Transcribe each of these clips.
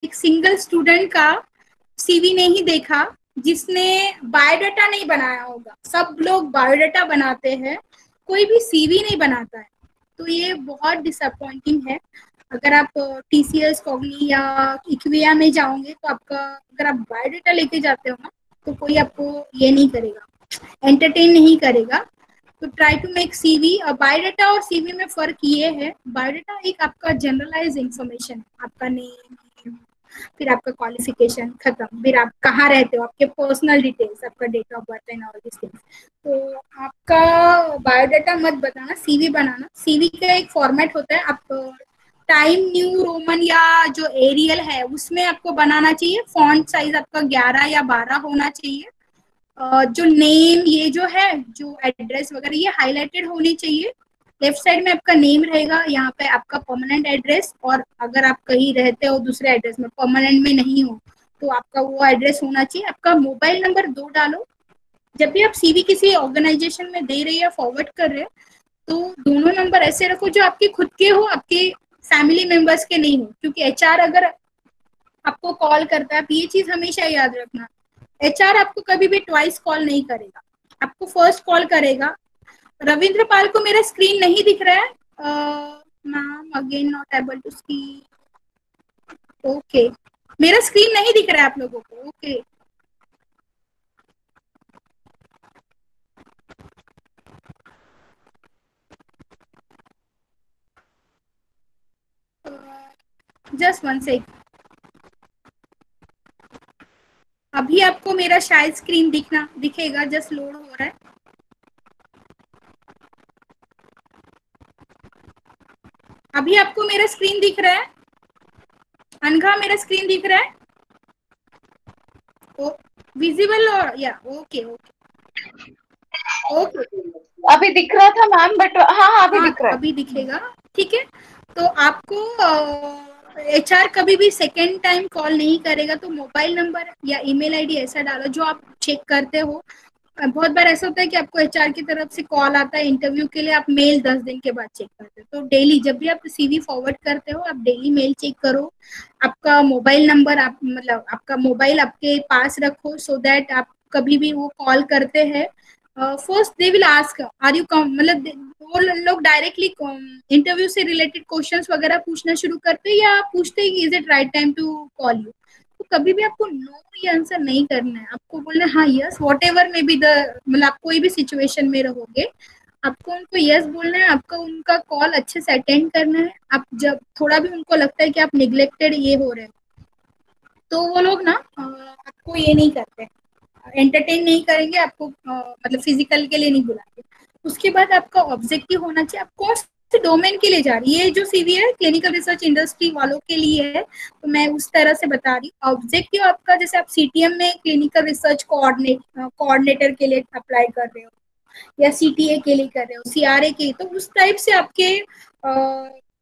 एक single student का CV नहीं देखा जिसने बायोडाटा नहीं बनाया होगा। सब लोग बायोडाटा बनाते हैं, कोई भी सीवी नहीं बनाता है। तो ये बहुत डिसअपॉइंटिंग है। अगर आप टीसीएस, कॉग्नी या इक्विया में जाओगे तो आपका, अगर आप बायोडाटा लेके जाते हो ना, तो कोई आपको ये नहीं करेगा, एंटरटेन नहीं करेगा। तो ट्राई टू मेक सीवी। और बायोडाटा और सीवी में फर्क ये है, बायोडाटा एक आपका जनरलाइज इंफॉर्मेशन है, आपका नेम, फिर आपका क्वालिफिकेशन खत्म, फिर आप कहाँ रहते हो, आपके पर्सनल डिटेल्स, आपका date of birth and all this things. तो आपका बायोडाटा मत बताना, सीवी बनाना। सीवी का एक फॉर्मेट होता है, आप टाइम न्यू रोमन या जो एरियल है उसमें आपको बनाना चाहिए। फॉन्ट साइज आपका 11 या 12 होना चाहिए। जो नेम, ये जो है, जो एड्रेस वगैरह, ये हाईलाइटेड होनी चाहिए। लेफ्ट साइड में आपका नेम रहेगा, यहाँ पे आपका परमानेंट एड्रेस, और अगर आप कहीं रहते हो दूसरे एड्रेस में, परमानेंट में नहीं हो, तो आपका वो एड्रेस होना चाहिए। आपका मोबाइल नंबर 2 डालो। जब भी आप सीवी किसी ऑर्गेनाइजेशन में दे रहे हैं या फॉरवर्ड कर रहे हैं, तो दोनों नंबर ऐसे रखो जो आपके खुद के हो, आपके फैमिली मेंबर्स के नहीं हो। क्योंकि एचआर अगर आपको कॉल करता है, आप ये चीज हमेशा याद रखना, एचआर आपको कभी भी ट्वाइस कॉल नहीं करेगा, आपको फर्स्ट कॉल करेगा। रविंद्र पाल को मेरा स्क्रीन नहीं दिख रहा है ma'am, again not able to see. Okay, मेरा स्क्रीन नहीं दिख रहा है आप लोगों को? Okay, just one sec. अभी आपको मेरा शायद स्क्रीन दिखेगा, जस्ट लोड हो रहा है। अभी आपको मेरा स्क्रीन दिख रहा है? अनघा, मेरा स्क्रीन दिख रहा है? ओ, विजिबल? और या ओके ओके ओके। अभी दिख रहा था मैम, बट हाँ हाँ अभी दिख रहा है। अभी दिखेगा, ठीक है। तो आपको एचआर कभी भी सेकेंड टाइम कॉल नहीं करेगा, तो मोबाइल नंबर या ईमेल आईडी ऐसा डालो जो आप चेक करते हो। बहुत बार ऐसा होता है कि आपको एचआर की तरफ से कॉल आता है इंटरव्यू के लिए, आप मेल 10 दिन के बाद चेक करते हो। तो डेली जब भी आप सीवी फॉरवर्ड करते हो, आप डेली मेल चेक करो। आपका मोबाइल नंबर, आप मतलब आपका मोबाइल आपके पास रखो, सो दैट आप कभी भी वो कॉल करते हैं, first they will ask are you come, मतलब वो लोग डायरेक्टली इंटरव्यू से रिलेटेड क्वेश्चंस वगैरह पूछना शुरू करते हैं, या पूछते हैं is it right time to call you. तो कभी भी आपको नो ये आंसर नहीं करना है, आपको बोलना है हाँ यस, वॉट एवर में बी द, मतलब आप कोई भी सिचुएशन में रहोगे, आपको उनको यस बोलना है। आपको उनका कॉल अच्छे से अटेंड करना है। आप जब थोड़ा भी उनको लगता है कि आप निग्लेक्टेड ये हो रहे हो, तो वो लोग ना आपको ये नहीं करते, एंटरटेन नहीं करेंगे आपको, मतलब फिजिकल के लिए नहीं बुलाएंगे। उसके बाद आपका ऑब्जेक्टिव होना चाहिए, आप कौन से डोमेन के लिए जा रही है। ये जो सीवी है क्लिनिकल रिसर्च इंडस्ट्री वालों के लिए है, तो मैं उस तरह से बता रही हूँ। ऑब्जेक्टिव आपका, जैसे आप सीटीएम में क्लिनिकल रिसर्च कोऑर्डिनेटर के लिए अप्लाई कर रहे हो, या सीटीए के लिए कर रहे हो, सीआरए के, तो उस टाइप से आपके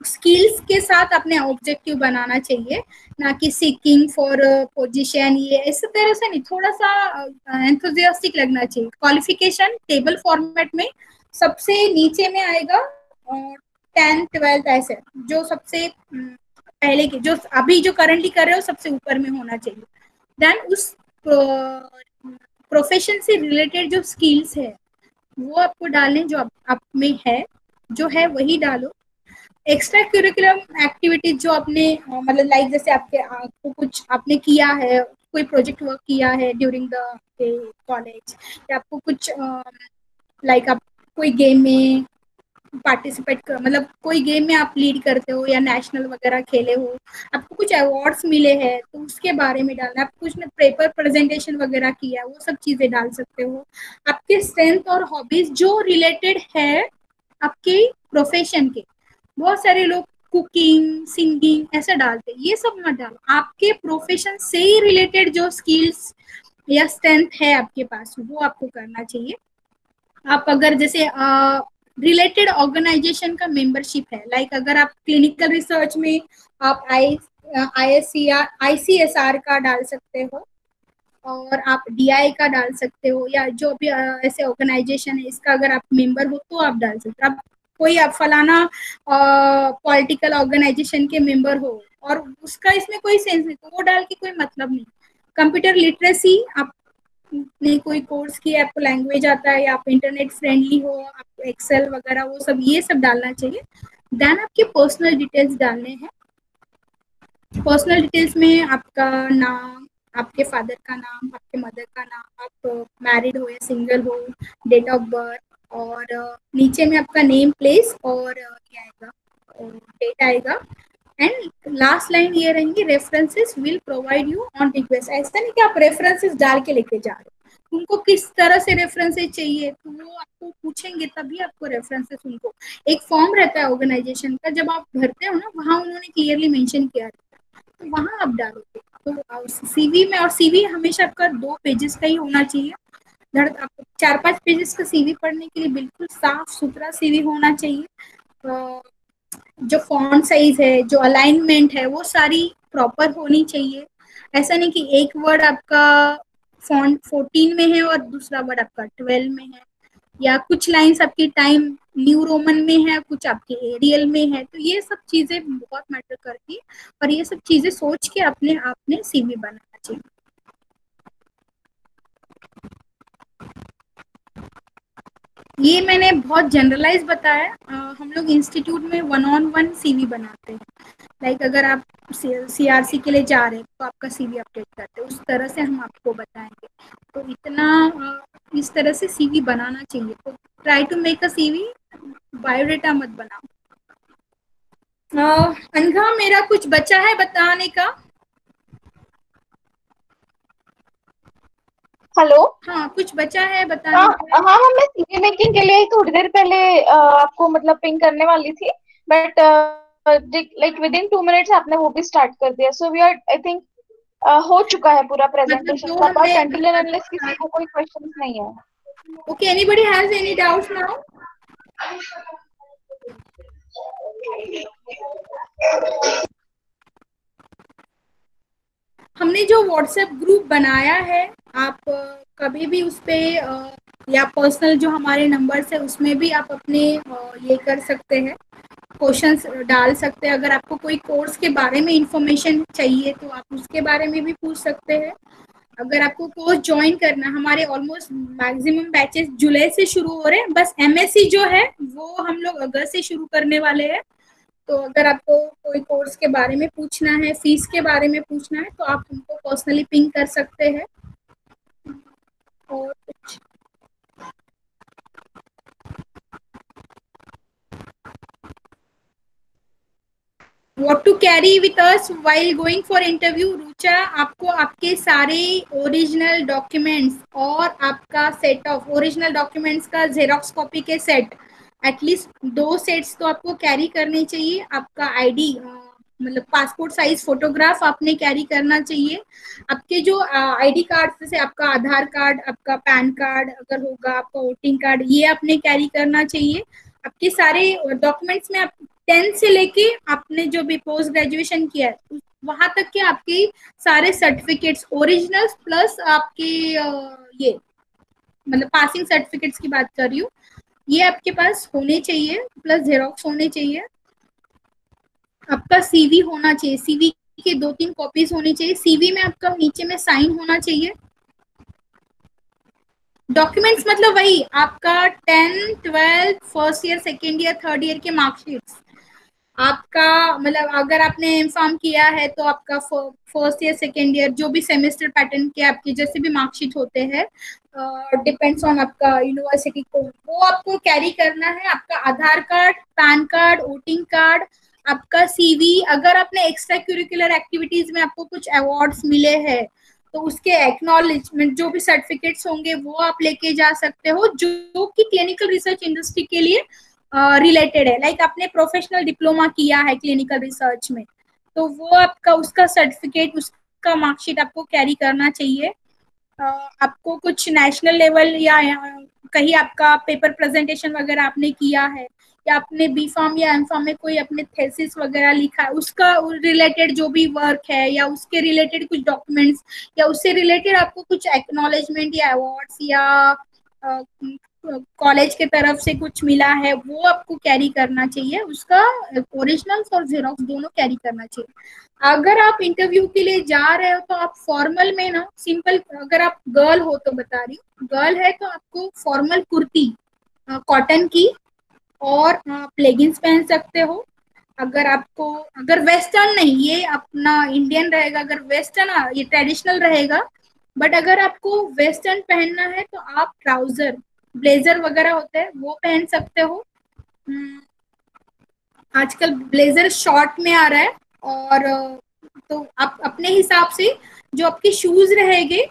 स्किल्स के साथ अपने ऑब्जेक्टिव बनाना चाहिए, ना कि सीकिंग फॉर पोजीशन, ये इस तरह से नहीं, थोड़ा सा एंथुजियास्टिक लगना चाहिए। क्वालिफिकेशन टेबल फॉर्मेट में सबसे नीचे में आएगा, 10th 12th ऐसे, जो सबसे पहले के, जो अभी जो करंटली कर रहे हो सबसे ऊपर में होना चाहिए। देन उस प्रोफेशन से रिलेटेड जो स्किल्स है वो आपको डालें, जो आप में है, जो है वही डालो। एक्स्ट्रा करिकुलम एक्टिविटीज जो आपने मतलब लाइक जैसे आपको कुछ आपने किया है, कोई प्रोजेक्ट वर्क किया है ड्यूरिंग द कॉलेज, या आपको कुछ लाइक आप कोई गेम में पार्टिसिपेट कर, मतलब कोई गेम में आप लीड करते हो या नेशनल वगैरह खेले हो, आपको कुछ अवार्ड्स मिले हैं, तो उसके बारे में डालना। आप कुछ पेपर प्रेजेंटेशन वगैरह किया, वो सब चीजें डाल सकते हो। आपके स्ट्रेंथ और हॉबीज जो रिलेटेड है आपके प्रोफेशन के। बहुत सारे लोग कुकिंग, सिंगिंग ऐसा डालते हैं, ये सब मत डालो। आपके प्रोफेशन से ही रिलेटेड जो स्किल्स या स्ट्रेंथ है आपके पास, वो आपको करना चाहिए। आप अगर जैसे रिलेटेड ऑर्गेनाइजेशन का मेंबरशिप है, लाइक अगर आप क्लिनिकल रिसर्च में आप आईसीएसआर का डाल सकते हो, और आप डीआई का डाल सकते हो, या जो भी ऐसे ऑर्गेनाइजेशन है इसका अगर आप मेंबर हो तो आप डाल सकते हो। आप कोई आप फलाना पॉलिटिकल ऑर्गेनाइजेशन के मेंबर हो, और उसका इसमें कोई सेंस नहीं, तो वो डाल के कोई मतलब नहीं। कंप्यूटर लिटरेसी, आपने कोई कोर्स किया, आपको लैंग्वेज आता है, या आप इंटरनेट फ्रेंडली हो, आपको एक्सेल वगैरह वो सब, ये सब डालना चाहिए। देन आपके पर्सनल डिटेल्स डालने हैं। पर्सनल डिटेल्स में आपका नाम, आपके फादर का नाम, आपके मदर का नाम, आप मैरिड हो या सिंगल हो, डेट ऑफ बर्थ, और नीचे में आपका नेम, प्लेस, और क्या आएगा, डेट आएगा। एंड लास्ट लाइन ये रहेंगी, references will provide you on request. ऐसा नहीं कि आप रेफरेंसेस डाल के लेके जा रहे हो, उनको किस तरह से रेफरेंसेस चाहिए तो वो आपको पूछेंगे, तभी आपको रेफरेंसेस, उनको एक फॉर्म रहता है ऑर्गेनाइजेशन का, जब आप भरते हो ना, वहाँ उन्होंने क्लियरली मेंशन किया रहता है, तो वहाँ आप डालोगे। तो सीवी में, और सीवी हमेशा आपका 2 पेजेस का ही होना चाहिए। आपको 4-5 पेजेस का सीवी पढ़ने के लिए बिल्कुल साफ सुथरा सीवी होना चाहिए। जो फॉन्ट साइज है, जो अलाइनमेंट है, वो सारी प्रॉपर होनी चाहिए। ऐसा नहीं कि एक वर्ड आपका फॉन्ट 14 में है और दूसरा वर्ड आपका 12 में है, या कुछ लाइंस आपकी टाइम न्यू रोमन में है, कुछ आपके एरियल में है। तो ये सब चीजें बहुत मैटर करती है, और ये सब चीजें सोच के अपने आपने सीवी बनाना चाहिए। ये मैंने बहुत जनरलाइज बताया। हम लोग इंस्टीट्यूट में 1-on-1 सीवी बनाते हैं। लाइक अगर आप सीआरसी के लिए जा रहे हैं तो आपका सीवी अपडेट करते हैं, उस तरह से हम आपको बताएंगे। तो इतना इस तरह से सीवी बनाना चाहिए। तो try to make a CV, biodata मत बनाओ। अनघा, मेरा कुछ बचा है बताने का? हेलो। हाँ, कुछ बचा है हाँ बताने का? हाँ हाँ, मैं सीवी मेकिंग के लिए थोड़ी देर पहले आपको मतलब पिंग करने वाली थी, but like within 2 minutes आपने वो भी स्टार्ट कर दिया। So we are, I think हो चुका है पूरा मतलब प्रेजेंटेशन जो का हमने पार्ट, अभी अनटिल एंड तक अनलेस किसी बताया। को कोई क्वेश्चन नहीं है। Okay, anybody has any doubts now? हमने जो व्हाट्सएप ग्रुप बनाया है, आप कभी भी उस पे या पर्सनल जो हमारे नंबर्स है उसमें भी आप अपने ये कर सकते हैं, क्वेश्चंस डाल सकते हैं। अगर आपको कोई कोर्स के बारे में इंफॉर्मेशन चाहिए तो आप उसके बारे में भी पूछ सकते हैं। अगर आपको कोर्स ज्वाइन करना, हमारे ऑलमोस्ट मैक्सिमम बैचेस जुलाई से शुरू हो रहे हैं, बस एमएससी जो है वो हम लोग अगस्त से शुरू करने वाले हैं। तो अगर आपको कोई कोर्स के बारे में पूछना है, फीस के बारे में पूछना है, तो आप उनको पर्सनली पिंग कर सकते हैं। और कुछ what to carry with us while going for interview? Rucha, आपको आपके सारे ओरिजिनल डॉक्यूमेंट्स और आपका सेट ऑफ ओरिजिनल डॉक्यूमेंट्स का जेरोक्स कॉपी के सेट, एटलीस्ट 2 सेट्स तो आपको कैरी करने चाहिए। आपका आईडी, मतलब पासपोर्ट साइज फोटोग्राफ आपने कैरी करना चाहिए। आपके जो आईडी कार्ड, जैसे आपका आधार कार्ड, आपका पैन कार्ड अगर होगा, आपका वोटिंग कार्ड, ये आपने कैरी करना चाहिए। आपके सारे डॉक्यूमेंट्स में आप 10th से लेके आपने जो भी पोस्ट ग्रेजुएशन किया है वहां तक के आपके सारे सर्टिफिकेट्स ओरिजिनल्स, प्लस आपके ये मतलब पासिंग सर्टिफिकेट्स की बात कर रही हूँ, ये आपके पास होने चाहिए, प्लस जेरोक्स होने चाहिए। आपका सीवी होना चाहिए, सीवी के 2-3 कॉपीज होनी चाहिए। सीवी में आपका नीचे में साइन होना चाहिए। डॉक्यूमेंट्स मतलब वही आपका 10th 12th first year, second year, third year के मार्कशीट्स। आपका मतलब अगर आपने इन्फॉर्म किया है तो आपका फर्स्ट ईयर, सेकेंड ईयर, जो भी सेमेस्टर पैटर्न के आपके जैसे भी मार्कशीट होते हैं, डिपेंड्स ऑन आपका यूनिवर्सिटी को, वो आपको कैरी करना है। आपका Aadhaar card, PAN card, voting card, आपका सीवी। अगर आपने एक्स्ट्रा करिकुलर एक्टिविटीज में आपको कुछ अवार्ड्स मिले हैं तो उसके एक्नॉलेजमेंट, जो भी सर्टिफिकेट्स होंगे वो आप लेके जा सकते हो, जो कि क्लिनिकल रिसर्च इंडस्ट्री के लिए रिलेटेड है। लाइक आपने प्रोफेशनल डिप्लोमा किया है क्लिनिकल रिसर्च में, तो वो आपका उसका सर्टिफिकेट, उसका मार्कशीट आपको कैरी करना चाहिए। आपको कुछ नेशनल लेवल या कहीं आपका पेपर प्रेजेंटेशन वगैरह आपने किया है, या आपने बी फार्म या एम फार्म में कोई अपने थेसिस वगैरह लिखा है, उसका रिलेटेड जो भी वर्क है, या उसके रिलेटेड कुछ डॉक्यूमेंट्स, या उससे रिलेटेड आपको कुछ एक्नॉलेजमेंट या अवार्ड्स या कॉलेज के तरफ से कुछ मिला है वो आपको कैरी करना चाहिए, उसका ओरिजिनल्स और जेरोक्स दोनों कैरी करना चाहिए। अगर आप इंटरव्यू के लिए जा रहे हो तो आप फॉर्मल में ना सिंपल, अगर आप गर्ल हो तो बता रही हूँ, गर्ल है तो आपको फॉर्मल कुर्ती कॉटन की और आप लेगिंग्स पहन सकते हो। अगर आपको, अगर वेस्टर्न नहीं, ये अपना इंडियन रहेगा, अगर वेस्टर्न ये ट्रेडिशनल रहेगा, बट अगर आपको वेस्टर्न पहनना है तो आप ट्राउजर ब्लेजर वगैरह होते हैं वो पहन सकते हो। आजकल ब्लेजर शॉर्ट में आ रहा है, और तो आप अपने हिसाब से जो आपके शूज रहेंगे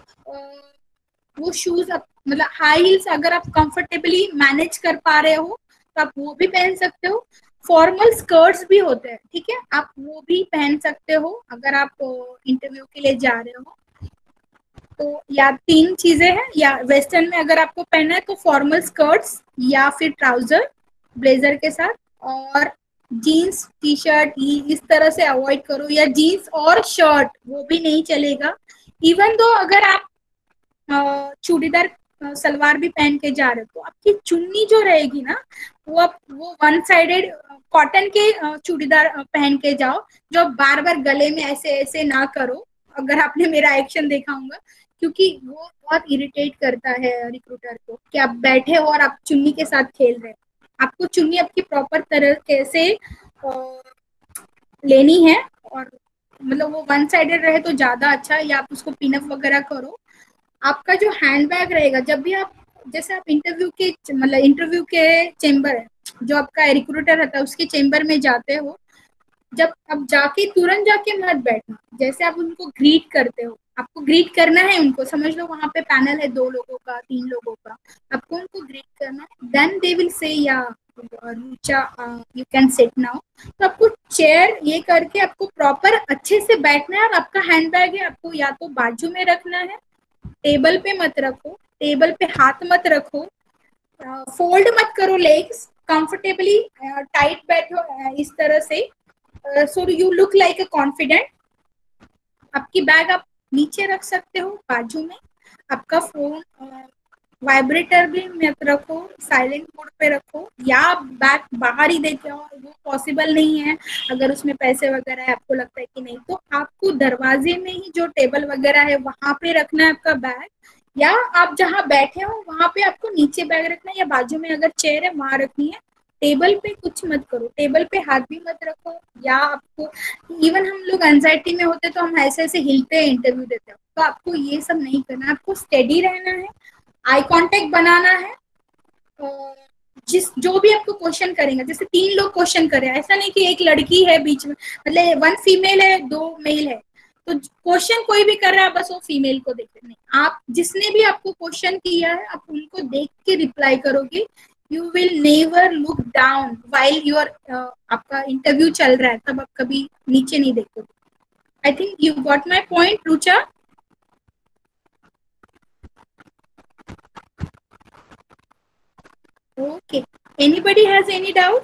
वो शूज मतलब हाई हील्स अगर आप कंफर्टेबली मैनेज कर पा रहे हो तो आप वो भी पहन सकते हो। फॉर्मल स्कर्ट्स भी होते हैं, ठीक है, आप वो भी पहन सकते हो अगर आप इंटरव्यू के लिए जा रहे हो। तो या तीन चीजें हैं, या वेस्टर्न में अगर आपको पहनना है तो फॉर्मल स्कर्ट्स या फिर ट्राउजर ब्लेजर के साथ, और जीन्स टी शर्ट इस तरह से अवॉइड करो, या जीन्स और शर्ट वो भी नहीं चलेगा। इवन दो अगर आप चूड़ीदार सलवार भी पहन के जा रहे हो तो आपकी चुन्नी जो रहेगी ना वो वन साइडेड कॉटन के चूड़ीदार पहन के जाओ, जो बार बार गले में ऐसे ऐसे ना करो। अगर आपने मेरा एक्शन देखा होगा, क्योंकि वो बहुत इरिटेट करता है रिक्रूटर को कि आप बैठे हो और आप चुन्नी के साथ खेल रहे हो। आपको चुन्नी आपकी प्रॉपर तरीके से लेनी है, और मतलब वो वन साइडेड रहे तो ज्यादा अच्छा है, या आप उसको पिनअप वगैरह करो। आपका जो हैंडबैग रहेगा, जब भी आप, जैसे आप इंटरव्यू के मतलब इंटरव्यू के चेम्बर है, जो आपका रिक्रूटर रहता है उसके चेम्बर में जाते हो, जब आप जाके तुरंत जाके मत बैठना, जैसे आप उनको ग्रीट करते हो, आपको ग्रीट करना है उनको, समझ लो वहां पे पैनल है 2 लोगों का 3 लोगों का, आपको उनको ग्रीट करना है, देन दे विल से या Rucha you can sit now. तो आपको चेयर ये करके आपको प्रॉपर अच्छे से बैठना है, और आपका हैंडबैग है आपको या तो बाजू में रखना है, टेबल पे मत रखो, टेबल पे हाथ मत रखो, फोल्ड मत करो लेग्स, कंफर्टेबली टाइट बैठो इस तरह से, so you look like a confident. आपकी बैग आप नीचे रख सकते हो बाजू में, आपका फोन वाइब्रेटर भी मत रखो, साइलेंट मोड पे रखो, या बैग बाहर ही देते हो, वो पॉसिबल नहीं है अगर उसमें पैसे वगैरह है, आपको लगता है कि नहीं, तो आपको दरवाजे में ही जो टेबल वगैरह है वहां पे रखना है आपका बैग, या आप जहाँ बैठे हो वहां पे आपको नीचे बैग रखना है, या बाजू में अगर चेयर है वहां रखनी है। टेबल पे कुछ मत करो, टेबल पे हाथ भी मत रखो, या आपको, इवन हम लोग एंजाइटी में होते तो हम ऐसे ऐसे हिलते हैं इंटरव्यू देते हो, तो आपको ये सब नहीं करना, आपको स्टेडी रहना है, आई कांटेक्ट बनाना है। जिस जो भी आपको क्वेश्चन करेंगे, जैसे 3 लोग क्वेश्चन करे, ऐसा नहीं कि एक लड़की है बीच में, मतलब 1 फीमेल है 2 मेल है, तो क्वेश्चन कोई भी कर रहा है बस वो फीमेल को देख नहीं, आप जिसने भी आपको क्वेश्चन किया है आप उनको देख के रिप्लाई करोगे। You will never look down while your आपका इंटरव्यू चल रहा है, तब आप कभी नीचे नहीं देखोगे। I think you got my point Rucha. Okay. Anybody has any doubt?